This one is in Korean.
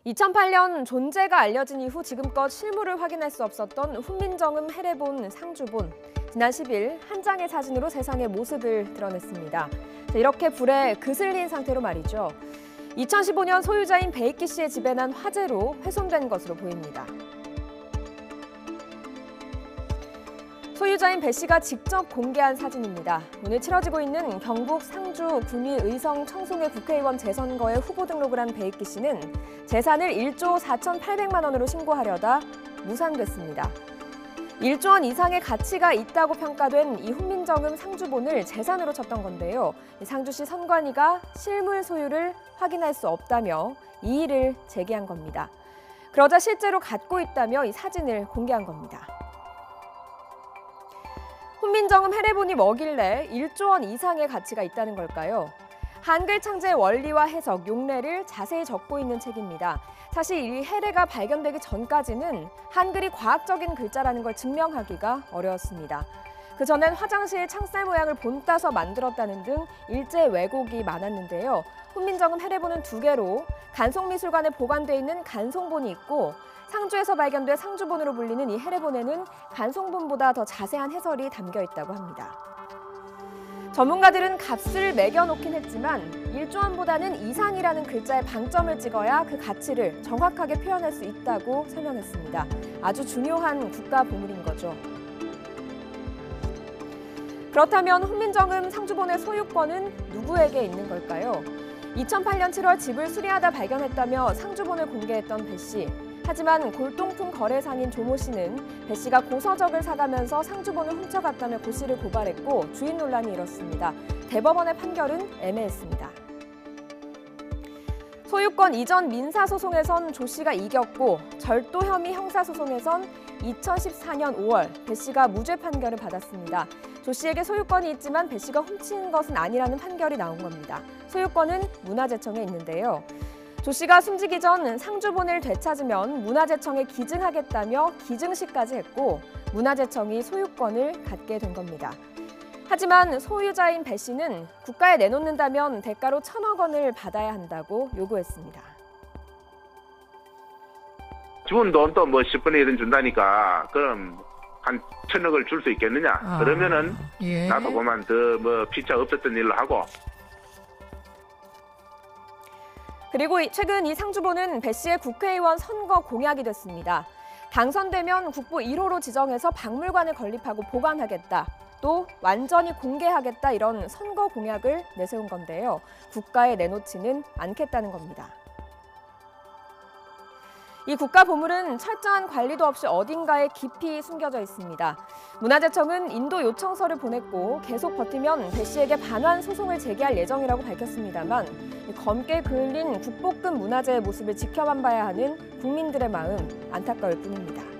2008년 존재가 알려진 이후 지금껏 실물을 확인할 수 없었던 훈민정음 해례본 상주본. 지난 10일 한 장의 사진으로 세상의 모습을 드러냈습니다. 이렇게 불에 그슬린 상태로 말이죠. 2015년 소유자인 배익기 씨의 집에 난 화재로 훼손된 것으로 보입니다. 소유자인 배 씨가 직접 공개한 사진입니다. 오늘 치러지고 있는 경북 상주 구미의성 청송의 국회의원 재선거에 후보 등록을 한 배익기 씨는 재산을 1조 4,800만 원으로 신고하려다 무산됐습니다. 1조 원 이상의 가치가 있다고 평가된 이 훈민정음 상주본을 재산으로 쳤던 건데요. 상주시 선관위가 실물 소유를 확인할 수 없다며 이의를 제기한 겁니다. 그러자 실제로 갖고 있다며 이 사진을 공개한 겁니다. 훈민정음 해례본이 뭐길래 1조 원 이상의 가치가 있다는 걸까요? 한글 창제의 원리와 해석, 용례를 자세히 적고 있는 책입니다. 사실 이 해례가 발견되기 전까지는 한글이 과학적인 글자라는 걸 증명하기가 어려웠습니다. 그전엔 화장실 창살 모양을 본따서 만들었다는 등 일제 왜곡이 많았는데요. 훈민정음 해례본은 2개로 간송미술관에 보관돼 있는 간송본이 있고 상주에서 발견돼 상주본으로 불리는 이 해례본에는 간송본보다 더 자세한 해설이 담겨 있다고 합니다. 전문가들은 값을 매겨놓긴 했지만 1조 원보다는 이상이라는 글자에 방점을 찍어야 그 가치를 정확하게 표현할 수 있다고 설명했습니다. 아주 중요한 국가 보물인 거죠. 그렇다면 훈민정음 상주본의 소유권은 누구에게 있는 걸까요? 2008년 7월 집을 수리하다 발견했다며 상주본을 공개했던 배 씨. 하지만 골동품 거래상인 조모 씨는 배 씨가 고서적을 사가면서 상주본을 훔쳐갔다며 고 씨를 고발했고 주인 논란이 일었습니다. 대법원의 판결은 애매했습니다. 소유권 이전 민사소송에선 조 씨가 이겼고 절도 혐의 형사소송에선 2014년 5월 배 씨가 무죄 판결을 받았습니다. 조 씨에게 소유권이 있지만 배 씨가 훔친 것은 아니라는 판결이 나온 겁니다. 소유권은 문화재청에 있는데요. 조 씨가 숨지기 전 상주본을 되찾으면 문화재청에 기증하겠다며 기증시까지 했고 문화재청이 소유권을 갖게 된 겁니다. 하지만 소유자인 배 씨는 국가에 내놓는다면 대가로 1,000억 원을 받아야 한다고 요구했습니다. 주은 돈도 뭐 10분의 1은 준다니까 그럼 한 1,000억을 줄 수 있겠느냐? 그러면은 예. 나도 그만 더 뭐 피차 없었던 일로 하고. 그리고 최근 이 상주본은 배 씨의 국회의원 선거 공약이 됐습니다. 당선되면 국보 1호로 지정해서 박물관에 건립하고 보관하겠다. 또 완전히 공개하겠다 이런 선거 공약을 내세운 건데요. 국가에 내놓지는 않겠다는 겁니다. 이 국가 보물은 철저한 관리도 없이 어딘가에 깊이 숨겨져 있습니다. 문화재청은 인도 요청서를 보냈고 계속 버티면 배 씨에게 반환 소송을 제기할 예정이라고 밝혔습니다만 검게 그을린 국보급 문화재의 모습을 지켜만 봐야 하는 국민들의 마음 안타까울 뿐입니다.